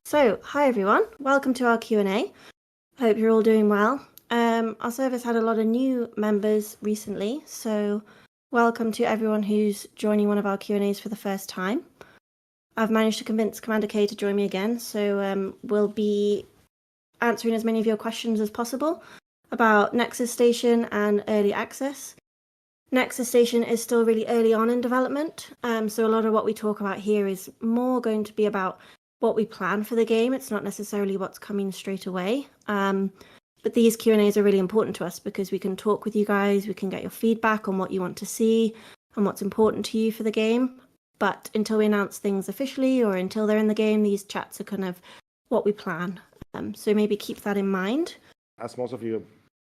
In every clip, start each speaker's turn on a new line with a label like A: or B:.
A: So, hi everyone, welcome to our Q&A. Hope you're all doing well. Our service had a lot of new members recently, so welcome to everyone who's joining one of our Q&As for the first time. I've managed to convince Commander K to join me again, so we'll be answering as many of your questions as possible about Nexus Station and early access. Nexus Station is still really early on in development, so a lot of what we talk about here is more going to be about what we plan for the game. It's not necessarily what's coming straight away. But these Q&As are really important to us because we can talk with you guys, we can get your feedback on what you want to see and what's important to you for the game. But until we announce things officially or until they're in the game, these chats are kind of what we plan. So maybe keep that in mind.
B: As most of you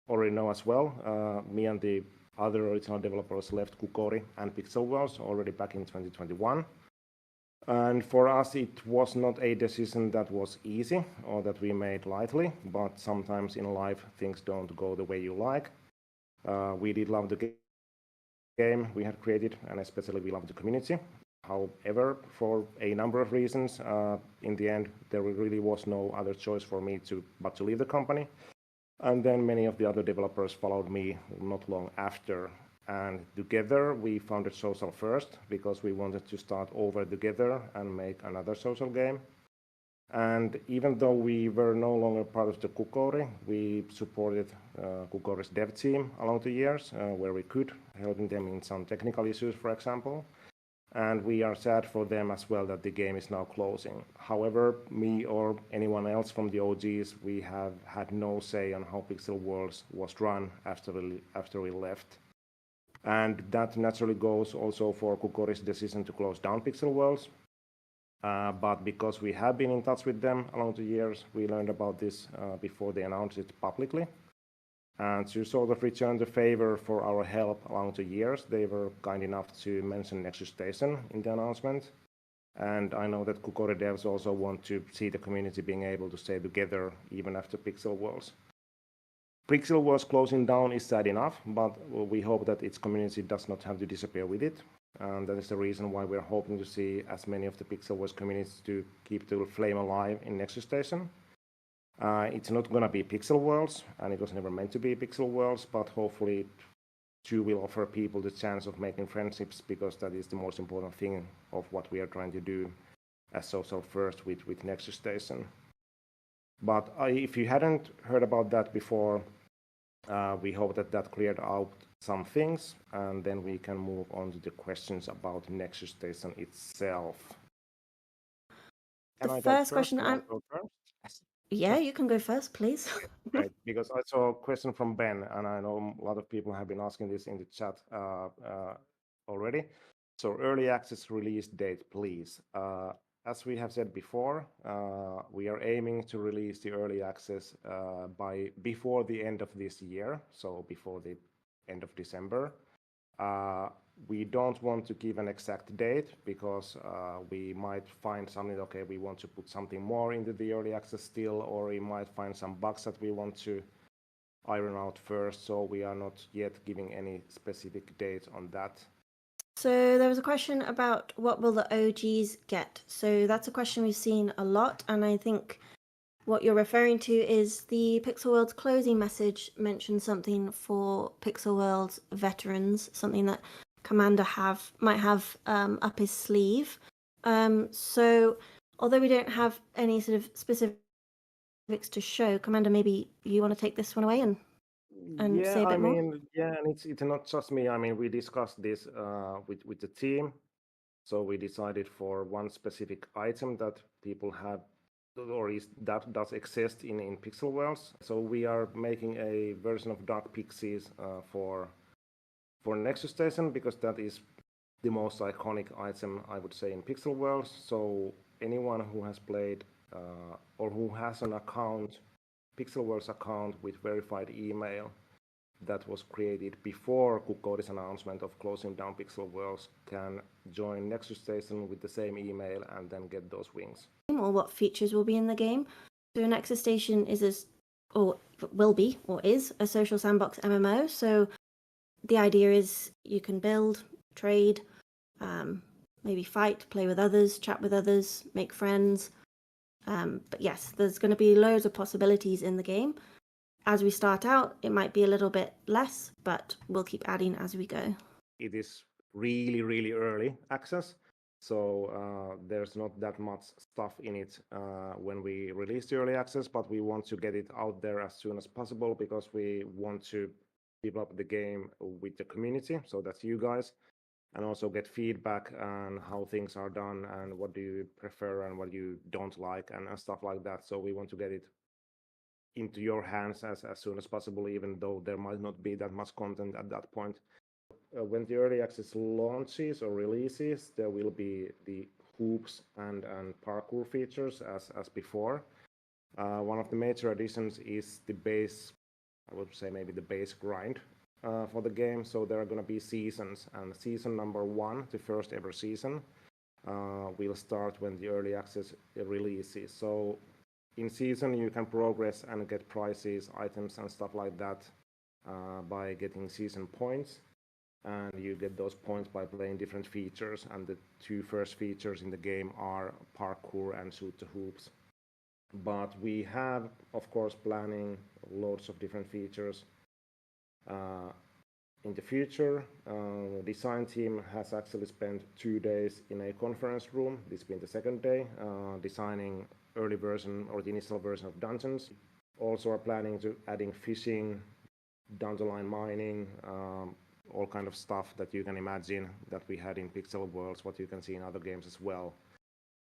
B: already know as well, me and the other original developers left QnA and Pixiel Worlds already back in 2021. And for us, it was not a decision that was easy or that we made lightly, but sometimes in life things don't go the way you like. We did love the game we had created, and especially we love the community. However, for a number of reasons, in the end, there really was no other choice for me but to leave the company. And then many of the other developers followed me not long after. And together we founded Social First because we wanted to start over together and make another social game. And even though we were no longer part of the QnA, we supported QnA's dev team along the years where we could, helping them in some technical issues, for example. And we are sad for them as well that the game is now closing. However, me or anyone else from the OGs, we have had no say on how Pixiel Worlds was run after we left. And that naturally goes also for QnA's decision to close down Pixiel Worlds. But because we have been in touch with them along the years, we learned about this before they announced it publicly. And to sort of return the favor for our help along the years, they were kind enough to mention Nexus Station in the announcement. And I know that QnA devs also want to see the community being able to stay together even after Pixiel Worlds. Pixiel Worlds closing down is sad enough, but we hope that its community does not have to disappear with it. And that is the reason why we're hoping to see as many of the Pixiel Worlds communities to keep the flame alive in Nexus Station. It's not going to be Pixiel Worlds, and it was never meant to be Pixiel Worlds, but hopefully it too will offer people the chance of making friendships, because that is the most important thing of what we are trying to do as Social First with Nexus Station. But if you hadn't heard about that before, we hope that cleared out some things, and then we can move on to the questions about Nexus Station itself.
A: The first question Yeah, you can go first, please.
B: Right, because I saw a question from Ben, and I know a lot of people have been asking this in the chat already. So early access release date, please. As we have said before, we are aiming to release the early access before the end of this year, so before the end of December. We don't want to give an exact date because we might find something, okay, we want to put something more into the early access still, or we might find some bugs that we want to iron out first, so we are not yet giving any specific date on that.
A: So there was a question about what will the OGs get. So that's a question we've seen a lot, and I think what you're referring to is the Pixiel Worlds closing message mentioned something for Pixiel Worlds veterans, something that Commander might have up his sleeve. So although we don't have any sort of specifics to show, Commander, maybe you want to take this one away and say a bit more?
B: Yeah, and it's not just me. I mean, we discussed this with the team. So we decided for one specific item that people have, or that does exist in Pixiel Worlds. So we are making a version of Dark Pixies for Nexus Station, because that is the most iconic item, I would say, in Pixiel Worlds. So anyone who has played or who has an account, Pixiel Worlds account with verified email that was created before QnA's announcement of closing down Pixiel Worlds can join Nexus Station with the same email and then get those wings.
A: Or what features will be in the game. So Nexus Station is will be or is a social sandbox MMO. So the idea is you can build, trade, maybe fight, play with others, chat with others, make friends. But yes, there's going to be loads of possibilities in the game. As we start out, it might be a little bit less, but we'll keep adding as we go.
B: It is really, really early access, so there's not that much stuff in it when we release the early access, but we want to get it out there as soon as possible because we want to develop the game with the community, so that's you guys, and also get feedback on how things are done and what do you prefer and what you don't like and stuff like that. So we want to get it into your hands as soon as possible, even though there might not be that much content at that point. When the early access launches or releases, there will be the hoops and parkour features as before. One of the major additions is the base, I would say maybe the base grind for the game. So there are going to be seasons, and season number 1, the first ever season, will start when the early access releases. So in season you can progress and get prizes, items and stuff like that by getting season points, and you get those points by playing different features, and the 2 first features in the game are parkour and shoot the hoops. But we have, of course, planning loads of different features in the future. Design team has actually spent 2 days in a conference room, this being the second day, designing early version or the initial version of dungeons. Also are planning to adding fishing, down the line mining, all kind of stuff that you can imagine that we had in Pixel Worlds, what you can see in other games as well.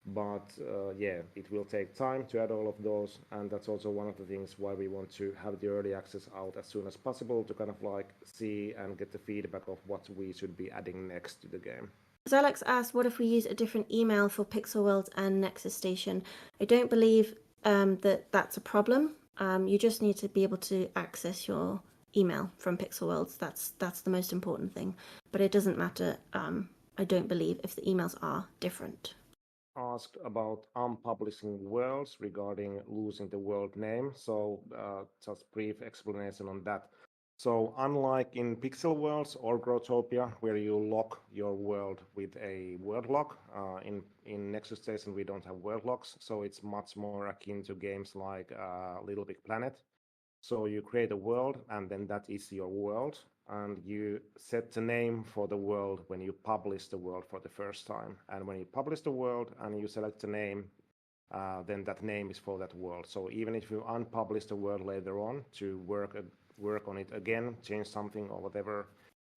B: But yeah, it will take time to add all of those, and that's also one of the things why we want to have the early access out as soon as possible to kind of like see and get the feedback of what we should be adding next to the game.
A: Alex asked, what if we use a different email for Pixel Worlds and Nexus Station? I don't believe that that's a problem. You just need to be able to access your email from Pixel Worlds. That's the most important thing. But it doesn't matter, I don't believe, if the emails are different.
B: Asked about unpublishing worlds regarding losing the world name. So just brief explanation on that. So unlike in Pixel Worlds or Growtopia, where you lock your world with a world lock, in Nexus Station we don't have world locks, so it's much more akin to games like Little Big Planet. So you create a world, and then that is your world, and you set the name for the world when you publish the world for the first time. And when you publish the world and you select the name, then that name is for that world. So even if you unpublish the world later on to work on it again, change something or whatever,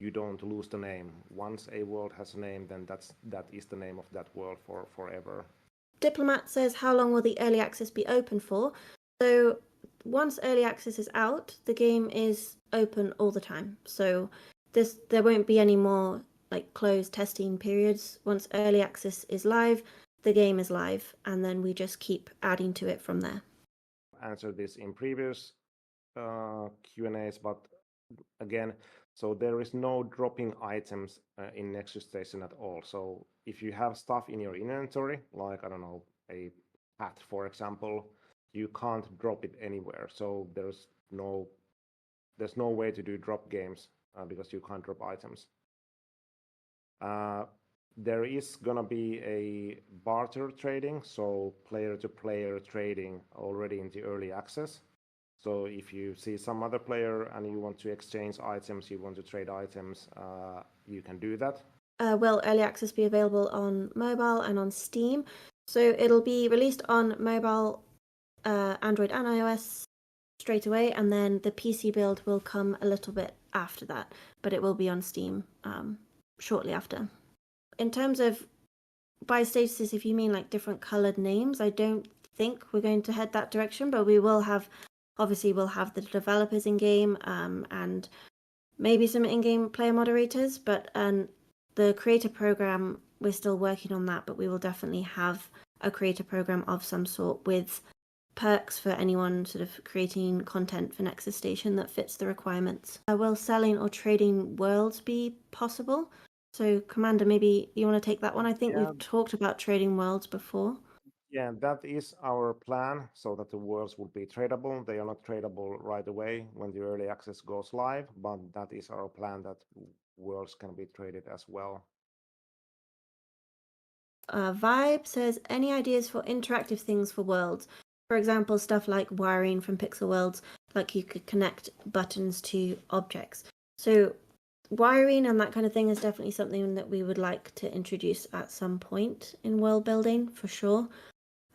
B: you don't lose the name. Once a world has a name, then that is the name of that world for forever.
A: Diplomat says, how long will the early access be open for? So once early access is out, the game is open all the time. So there won't be any more like closed testing periods. Once early access is live, the game is live, and then we just keep adding to it from there.
B: Answered this in previous Q&As, but again, so there is no dropping items in Nexus Station at all. So if you have stuff in your inventory, like, I don't know, a hat, for example, you can't drop it anywhere. So there's no way to do drop games because you can't drop items. There is gonna be a barter trading, so player-to-player trading already in the early access. So if you see some other player and you want to exchange items, you want to trade items, you can do that.
A: Will early access be available on mobile and on Steam? So it'll be released on mobile, Android and iOS straight away, and then the PC build will come a little bit after that, but it will be on Steam shortly after. In terms of buy statuses, if you mean like different colored names, I don't think we're going to head that direction, but we will have, obviously we'll have the developers in game and maybe some in-game player moderators, but the creator program, we're still working on that, but we will definitely have a creator program of some sort with perks for anyone sort of creating content for Nexus Station that fits the requirements. Will selling or trading worlds be possible? So, Commander, maybe you want to take that one? I think we've talked about trading worlds before.
B: Yeah, that is our plan, so that the worlds will be tradable. They are not tradable right away when the early access goes live, but that is our plan, that worlds can be traded as well.
A: Vibe says, any ideas for interactive things for worlds? For example, stuff like wiring from Pixel Worlds, like you could connect buttons to objects. So wiring and that kind of thing is definitely something that we would like to introduce at some point in world building, for sure.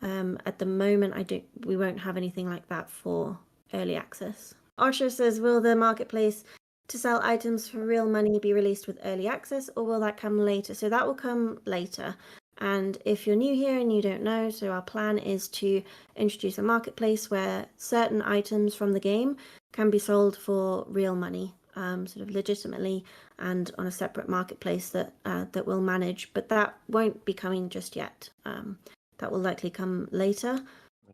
A: At the moment, we won't have anything like that for early access. Osher says, will the marketplace to sell items for real money be released with early access, or will that come later? So that will come later. And if you're new here and you don't know, so our plan is to introduce a marketplace where certain items from the game can be sold for real money, sort of legitimately, and on a separate marketplace that we'll manage. But that won't be coming just yet. That will likely come later.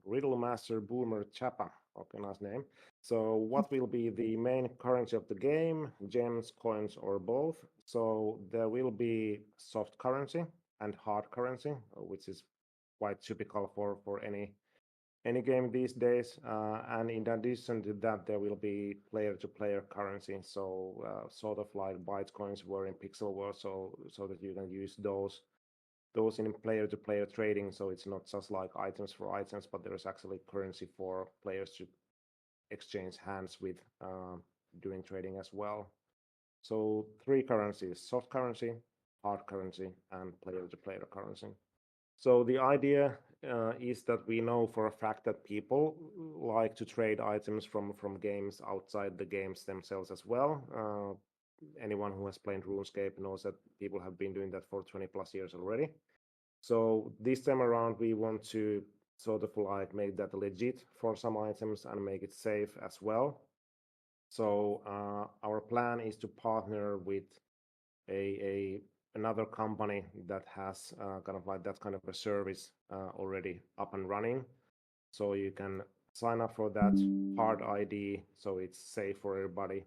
B: Riddle Master Boomer Chapa, okay, nice name. So what will be the main currency of the game? Gems, coins, or both? So there will be soft currency and hard currency, which is quite typical for any game these days. And in addition to that, there will be player-to-player currency. So sort of like Bytecoins were in Pixel World, so that you can use those in player-to-player trading. So it's not just like items for items, but there is actually currency for players to exchange hands with doing trading as well. So 3 currencies: soft currency, hard currency, and player-to-player currency. So the idea is that we know for a fact that people like to trade items from games outside the games themselves as well. Anyone who has played RuneScape knows that people have been doing that for 20 plus years already. So this time around, we want to sort of like make that legit for some items and make it safe as well. So our plan is to partner with another company that has kind of like that kind of a service already up and running. So you can sign up for that hard ID, so it's safe for everybody,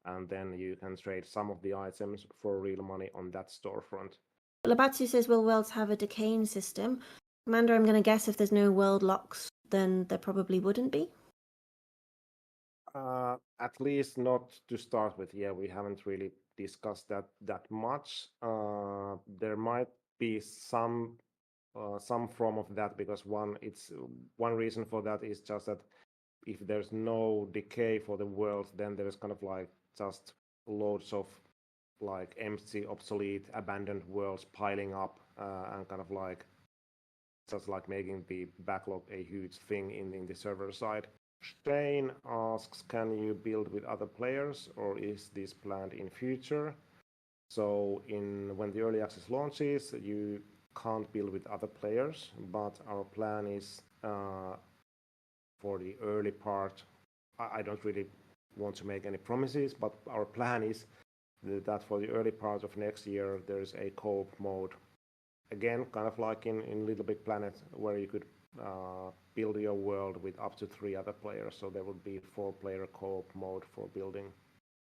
B: and then you can trade some of the items for real money on that storefront.
A: Labatsu says, will worlds have a decaying system? Commander, I'm going to guess if there's no world locks, then there probably wouldn't be.
B: At least not to start with. Yeah, we haven't really discussed that much. There might be some form of that, because one reason for that is just that if there's no decay for the world, then there's kind of like just loads of like empty, obsolete, abandoned worlds piling up and kind of like just like making the backlog a huge thing in the server side. Shane asks, can you build with other players, or is this planned in future? So when the early access launches, you can't build with other players, but our plan is for the early part, I don't really want to make any promises, but our plan is that for the early part of next year, there's a co-op mode. Again, kind of like in Little Big Planet, where you could build your world with up to 3 other players. So there would be 4-player co-op mode for building.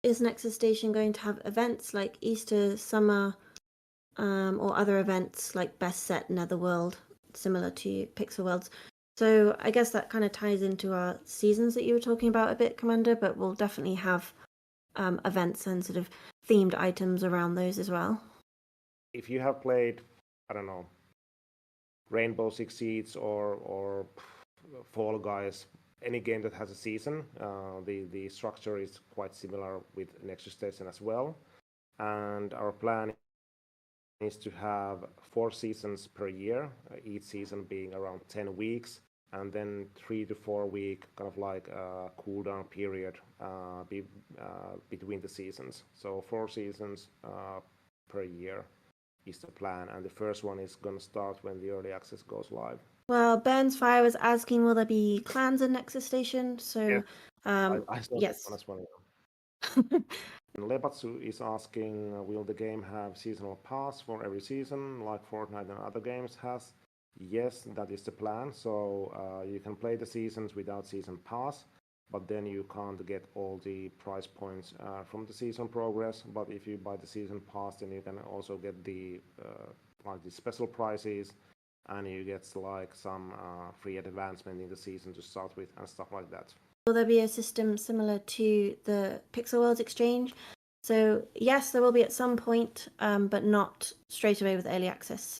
A: Is Nexus Station going to have events like Easter, Summer, or other events like Best Set Netherworld, similar to Pixel Worlds? So I guess that kind of ties into our seasons that you were talking about a bit, Commander, but we'll definitely have events and sort of themed items around those as well.
B: If you have played, I don't know, Rainbow Six Siege or Fall Guys, any game that has a season, the structure is quite similar with Nexus Station as well. And our plan is to have 4 seasons per year, each season being around 10 weeks, and then 3 to 4 week kind of like cooldown period between the seasons. So 4 seasons per year is the plan, and the first one is going to start when the early access goes live.
A: Well, Burns Fire was asking, will there be clans in Nexus Station? So,
B: I saw
A: yes.
B: that one as well. Lebatsu is asking, will the game have seasonal pass for every season, like Fortnite and other games has? Yes, that is the plan. So you can play the seasons without season pass, but then you can't get all the prize points from the season progress. But if you buy the season pass, then you can also get the special prizes, and you get like some free advancement in the season to start with and stuff like that.
A: Will there be a system similar to the Pixel Worlds exchange? So yes, there will be at some point, but not straight away with early access.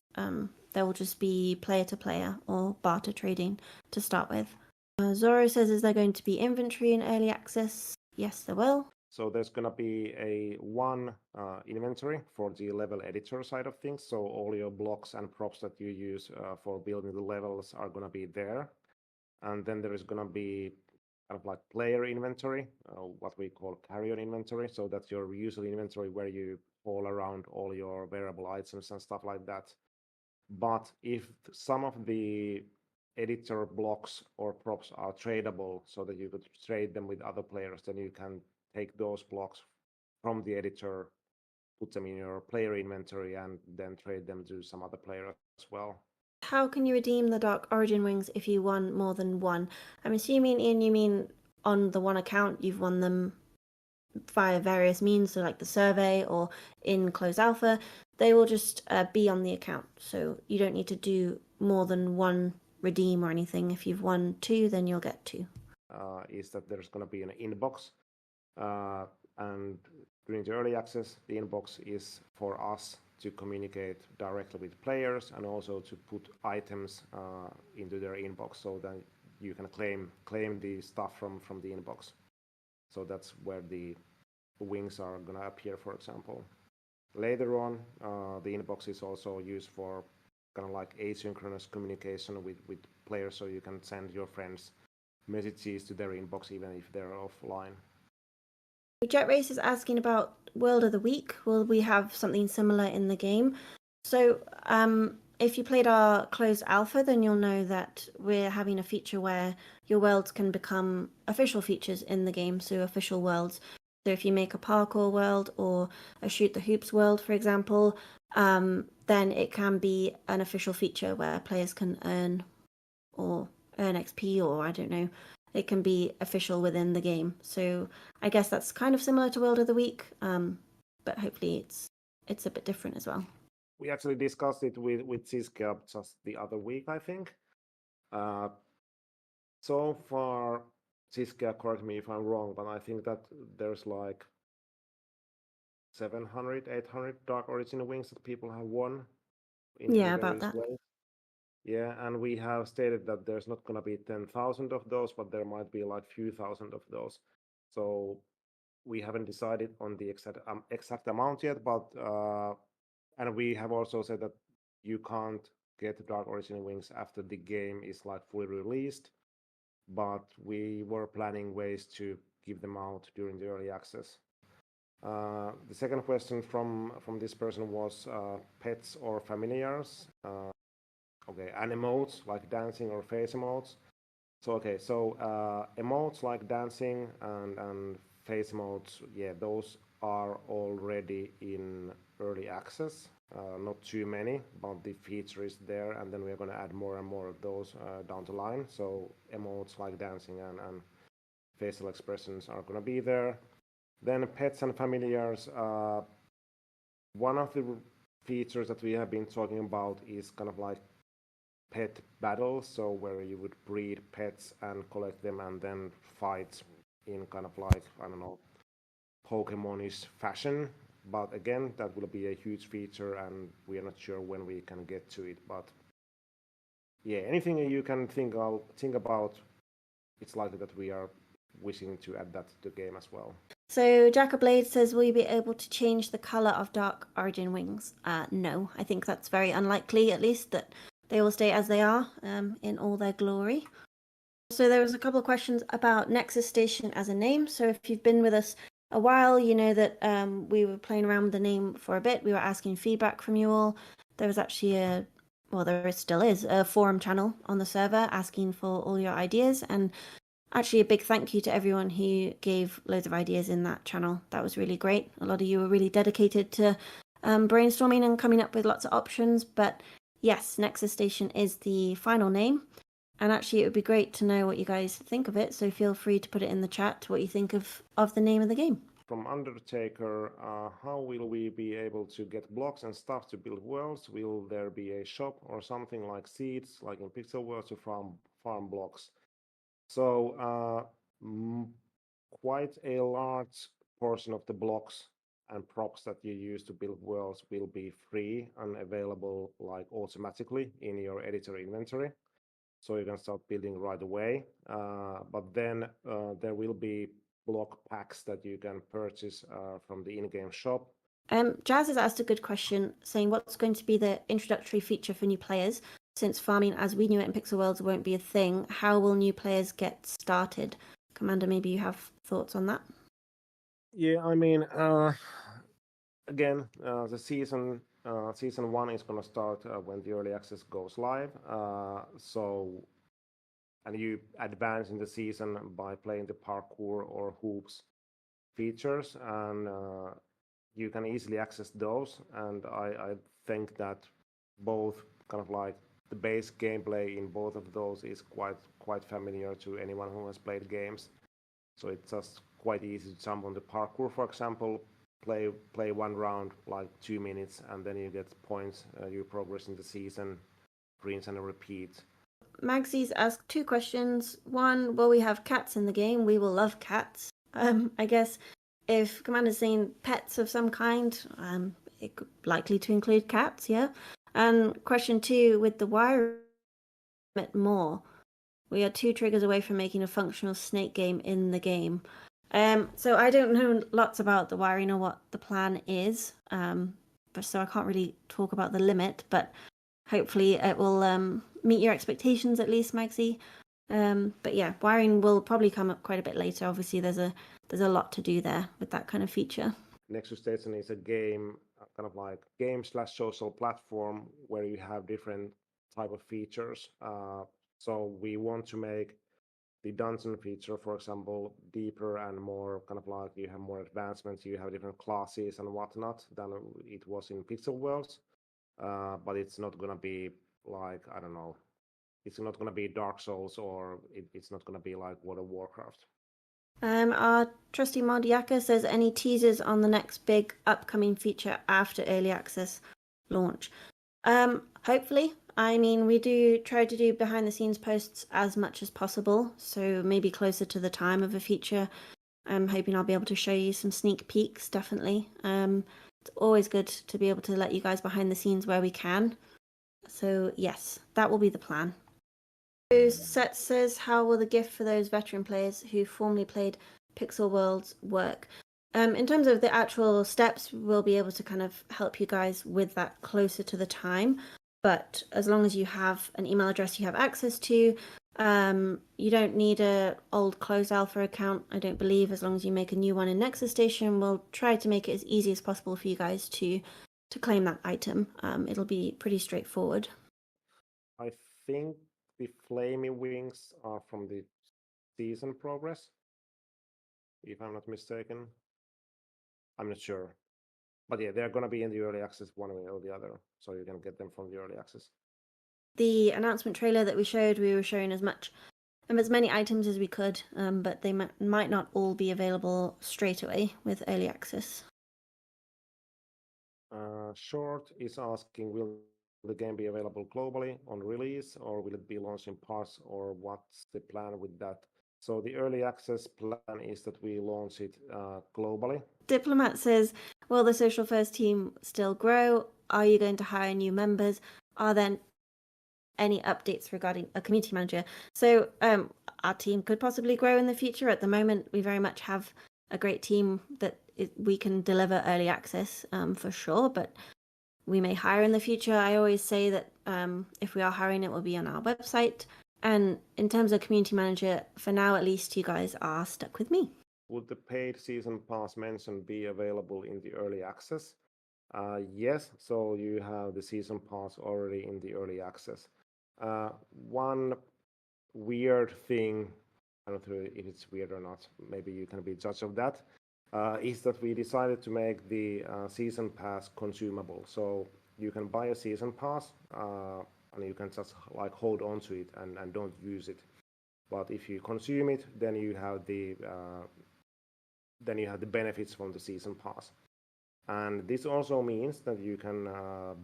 A: There will just be player to player or barter trading to start with. Zoro says, is there going to be inventory in early access? Yes, there will.
B: So there's going to be a one inventory for the level editor side of things. So all your blocks and props that you use for building the levels are going to be there. And then there is going to be kind of like player inventory, what we call carry-on inventory. So that's your usual inventory where you haul around all your wearable items and stuff like that. But if some of the editor blocks or props are tradable so that you could trade them with other players, then you can take those blocks from the editor, put them in your player inventory, and then trade them to some other player as well.
A: How can you redeem the Dark Origin wings if you won more than one? I'm assuming, Ian, you mean on the one account you've won them via various means, so like the survey or in closed alpha. They will just be on the account, so you don't need to do more than one redeem or anything. If you've won 2, then you'll get 2.
B: Is that there's going to be an inbox, and during the early access, the inbox is for us to communicate directly with players and also to put items into their inbox so that you can claim the stuff from the inbox. So that's where the wings are going to appear, for example. Later on, the inbox is also used for kind of like asynchronous communication with players, so you can send your friends messages to their inbox even if they're offline.
A: Jet Race is asking about World of the Week. Will we have something similar in the game? So if you played our closed alpha, then you'll know that we're having a feature where your worlds can become official features in the game, so official worlds. So if you make a parkour world or a shoot the hoops world, for example, then it can be an official feature where players can earn XP, or I don't know, it can be official within the game. So I guess that's kind of similar to World of the Week, but hopefully it's a bit different as well.
B: We actually discussed it with Siskea just the other week, I think. So far, Siskea, correct me if I'm wrong, but I think that there's like 700, 800 Dark Origin wings that people have won.
A: Yeah, about that.
B: Ways. Yeah, and we have stated that there's not going to be 10,000 of those, but there might be like few thousand of those. So we haven't decided on the exact amount yet, but and we have also said that you can't get Dark Origin wings after the game is like fully released, but we were planning ways to give them out during the early access. The second question from this person was pets or familiars. Okay, and emotes like dancing or face emotes. So emotes like dancing and face emotes, yeah, those are already in early access. Not too many, but the feature is there, and then we're going to add more and more of those down the line. So emotes like dancing and facial expressions are going to be there. Then pets and familiars. One of the features that we have been talking about is kind of like pet battles, so where you would breed pets and collect them and then fight in kind of like, I don't know, Pokemon-ish fashion. But again, that will be a huge feature and we are not sure when we can get to it. But yeah, anything you can think about, it's likely that we are wishing to add that to the game as well.
A: So Jackablade says, will you be able to change the color of Dark Origin wings? No, I think that's very unlikely, at least, that they will stay as they are in all their glory. So there was a couple of questions about Nexus Station as a name. So if you've been with us a while, you know that we were playing around with the name for a bit. We were asking feedback from you all. There was actually there still is a forum channel on the server asking for all your ideas, and actually a big thank you to everyone who gave loads of ideas in that channel. That was really great. A lot of you were really dedicated to brainstorming and coming up with lots of options. But yes, Nexus Station is the final name. And actually, it would be great to know what you guys think of it. So feel free to put it in the chat what you think of the name of the game.
B: From Undertaker, how will we be able to get blocks and stuff to build worlds? Will there be a shop or something like seeds, like in Pixel Worlds, to farm blocks? So quite a large portion of the blocks and props that you use to build worlds will be free and available like automatically in your editor inventory. So you can start building right away. But then there will be block packs that you can purchase from the in-game shop.
A: Jazz has asked a good question, saying what's going to be the introductory feature for new players? Since farming as we knew it in Pixel Worlds won't be a thing, how will new players get started? Commander, maybe you have thoughts on that?
B: Yeah, I mean, again, the season 1 is going to start when the early access goes live. And you advance in the season by playing the parkour or hoops features, and you can easily access those. And I think that both kind of like the base gameplay in both of those is quite familiar to anyone who has played games. So it's just quite easy to jump on the parkour, for example, play one round like 2 minutes, and then you get points. You progress in the season, rinse and repeat.
A: Magsy's asked 2 questions. One, will we have cats in the game? We will love cats. I guess if Commander's saying pets of some kind, it could likely to include cats, yeah. And question 2, with the wire more, we are 2 triggers away from making a functional snake game in the game. So I don't know lots about the wiring or what the plan is, but so I can't really talk about the limit, but hopefully it will meet your expectations at least, Magsy. But yeah, wiring will probably come up quite a bit later. Obviously, there's a lot to do there with that kind of feature.
B: Nexus Station is a game, kind of like game/social platform where you have different type of features. So we want to make the dungeon feature, for example, deeper and more kind of like you have more advancements, you have different classes and whatnot than it was in Pixel Worlds. But it's not gonna be like, I don't know, it's not gonna be Dark Souls, or it's not gonna be like World of Warcraft.
A: Our trusty mod Yaka says, any teasers on the next big upcoming feature after early access launch? Hopefully. I mean, we do try to do behind the scenes posts as much as possible, so maybe closer to the time of a feature. I'm hoping I'll be able to show you some sneak peeks, definitely. It's always good to be able to let you guys behind the scenes where we can. So yes, that will be the plan. Set says, how will the gift for those veteran players who formerly played Pixel Worlds work? In terms of the actual steps, we'll be able to kind of help you guys with that closer to the time. But as long as you have an email address you have access to, you don't need an old closed alpha account, I don't believe. As long as you make a new one in Nexus Station, we'll try to make it as easy as possible for you guys to claim that item. It'll be pretty straightforward.
B: I think the flaming wings are from the season progress, if I'm not mistaken. I'm not sure. But yeah, they're going to be in the early access one way or the other, so you can get them from the early access.
A: The announcement trailer that we showed, we were showing as many items as we could, but they might not all be available straight away with early access.
B: Short is asking, will the game be available globally on release, or will it be launched in parts, or what's the plan with that? So the early access plan is that we launch it globally.
A: Diplomat says, will the Social First team still grow? Are you going to hire new members? Are there any updates regarding a community manager? So our team could possibly grow in the future. At the moment, we very much have a great team that we can deliver early access for sure, but we may hire in the future. I always say that if we are hiring, it will be on our website. And in terms of community manager, for now at least, you guys are stuck with me.
B: Would the paid season pass mention be available in the early access? Yes, so you have the season pass already in the early access. One weird thing, I don't know if it's weird or not, maybe you can be judge of that, is that we decided to make the season pass consumable. So you can buy a season pass and you can just like hold on to it and don't use it. But if you consume it, then you have the benefits from the season pass. And this also means that you can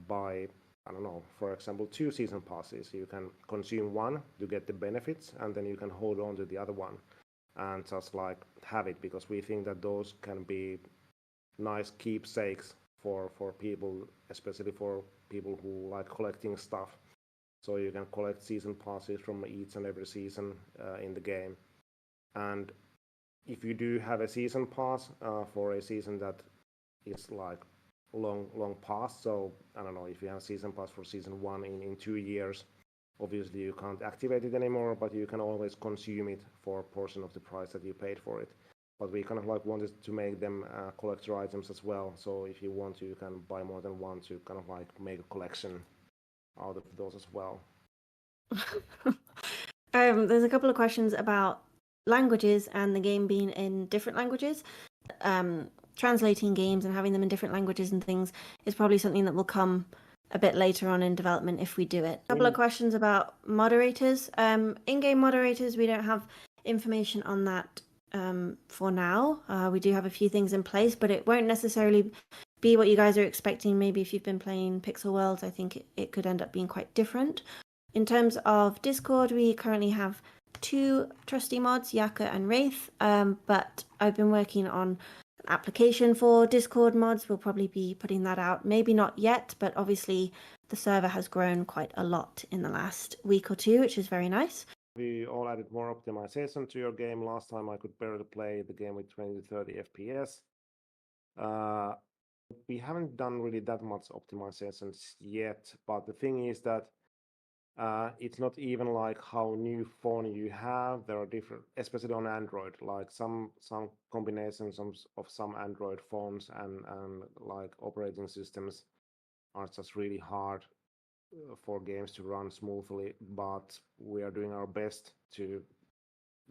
B: buy, I don't know, for example, 2 season passes. You can consume one to get the benefits, and then you can hold on to the other one and just like have it, because we think that those can be nice keepsakes for people, especially for people who like collecting stuff. So you can collect season passes from each and every season in the game. And if you do have a season pass for a season that is like long past, so I don't know, if you have a season pass for season 1 in 2 years, obviously you can't activate it anymore, but you can always consume it for a portion of the price that you paid for it. But we kind of like wanted to make them collector items as well, so if you want to, you can buy more than one to kind of like make a collection out of those as well.
A: There's a couple of questions about languages and the game being in different languages. Translating games and having them in different languages and things is probably something that will come a bit later on in development if we do it. A couple of questions about moderators. In-game moderators, we don't have information on that for now. We do have a few things in place, but it won't necessarily be what you guys are expecting. Maybe if you've been playing Pixel Worlds, I think it could end up being quite different. In terms of Discord, we currently have 2 trusty mods, Yaka and Wraith, but I've been working on an application for Discord mods. We'll probably be putting that out, maybe not yet, but obviously the server has grown quite a lot in the last week or 2, which is very nice.
B: We all added more optimization to your game. Last time I could barely play the game with 20 to 30 FPS. We haven't done really that much optimizations yet, but the thing is that it's not even like how new phone you have. There are different, especially on Android, like some combinations of some Android phones and like operating systems are just really hard for games to run smoothly, but we are doing our best to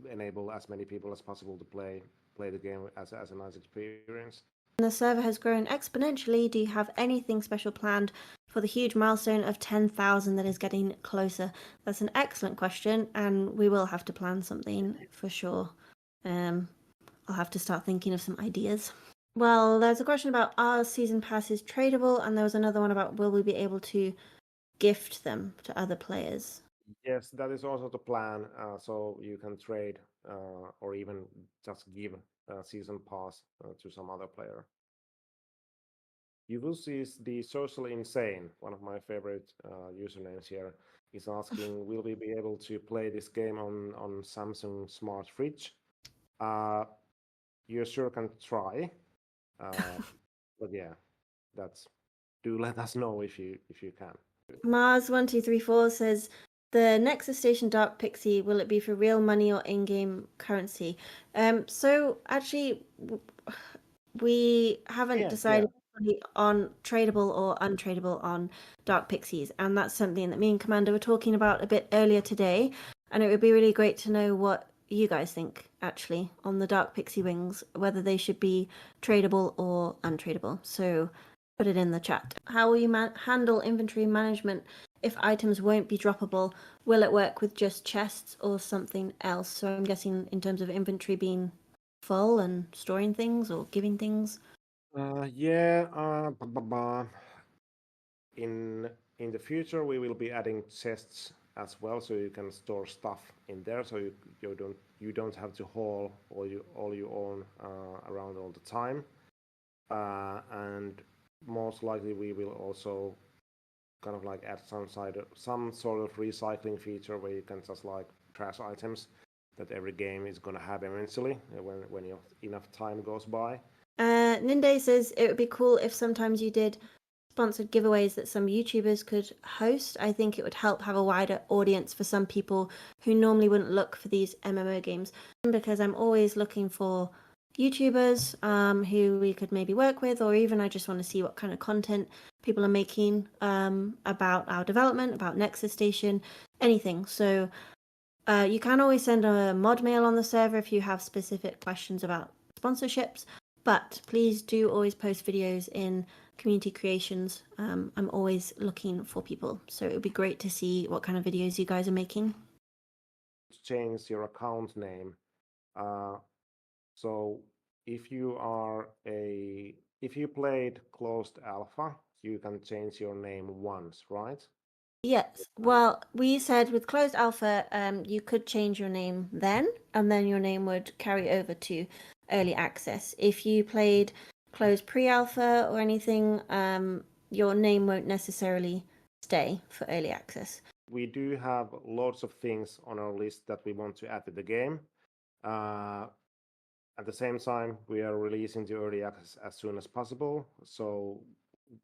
B: enable as many people as possible to play the game as a nice experience.
A: The server has grown exponentially. Do you have anything special planned for the huge milestone of 10,000 that is getting closer? That's an excellent question, and we will have to plan something for sure. I'll have to start thinking of some ideas. Well, there's a question about are season passes tradable, and there was another one about will we be able to gift them to other players?
B: Yes, that is also the plan. So you can trade or even just give a season pass to some other player. DeVz is the social insane, one of my favorite usernames here, is asking, will we be able to play this game on Samsung Smart Fridge? You sure can try, but yeah, do let us know if you can.
A: Mars1234 says, the Nexus Station Dark Pixie, will it be for real money or in-game currency? So actually, we haven't decided on tradable or untradable on Dark Pixies, and that's something that me and Commander were talking about a bit earlier today, and it would be really great to know what you guys think actually on the Dark Pixie wings, whether they should be tradable or untradable. So put it in the chat. How will you handle inventory management if items won't be droppable? Will it work with just chests or something else? So I'm guessing in terms of inventory being full and storing things or giving things.
B: In the future we will be adding chests as well, so you can store stuff in there, so you don't have to haul all you own around all the time. And most likely we will also kind of like add some sort of recycling feature where you can just like trash items that every game is going to have eventually when enough time goes by.
A: Ninde says it would be cool if sometimes you did sponsored giveaways that some YouTubers could host. I think it would help have a wider audience for some people who normally wouldn't look for these MMO games, because I'm always looking for YouTubers who we could maybe work with, or even I just want to see what kind of content people are making about our development, about Nexus Station, anything. So you can always send a mod mail on the server if you have specific questions about sponsorships, but please do always post videos in community creations. I'm always looking for people, so it would be great to see what kind of videos you guys are making.
B: Change your account name. So if you played closed alpha, you can change your name once, right?
A: Yes. Well, we said with closed alpha, you could change your name then, and then your name would carry over to early access. If you played close pre-alpha or anything, your name won't necessarily stay for early access.
B: We do have lots of things on our list that we want to add to the game. At the same time, we are releasing the early access as soon as possible. So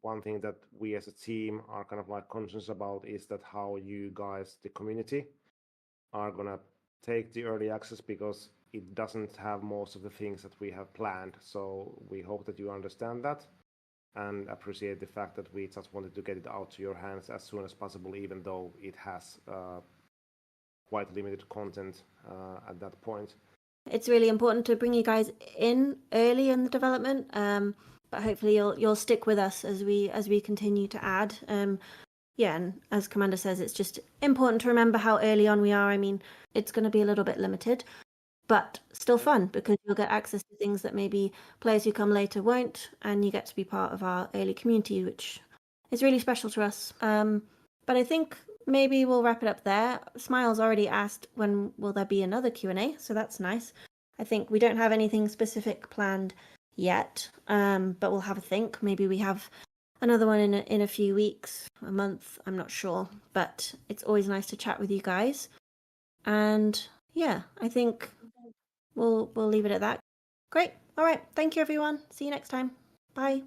B: one thing that we as a team are kind of like conscious about is that how you guys, the community, are gonna take the early access, because it doesn't have most of the things that we have planned. So we hope that you understand that and appreciate the fact that we just wanted to get it out to your hands as soon as possible, even though it has quite limited content at that point.
A: It's really important to bring you guys in early in the development, but hopefully you'll stick with us as we continue to add. Yeah, and as Commander says, it's just important to remember how early on we are. I mean, it's going to be a little bit limited, but still fun, because you'll get access to things that maybe players who come later won't, and you get to be part of our early community, which is really special to us. But I think maybe we'll wrap it up there. Smiles already asked when will there be another Q&A, so that's nice. I think we don't have anything specific planned yet, but we'll have a think. Maybe we have another one in a few weeks, a month, I'm not sure. But it's always nice to chat with you guys. And yeah, I think we'll leave it at that. Great. All right. Thank you, everyone. See you next time. Bye.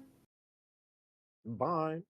B: Bye.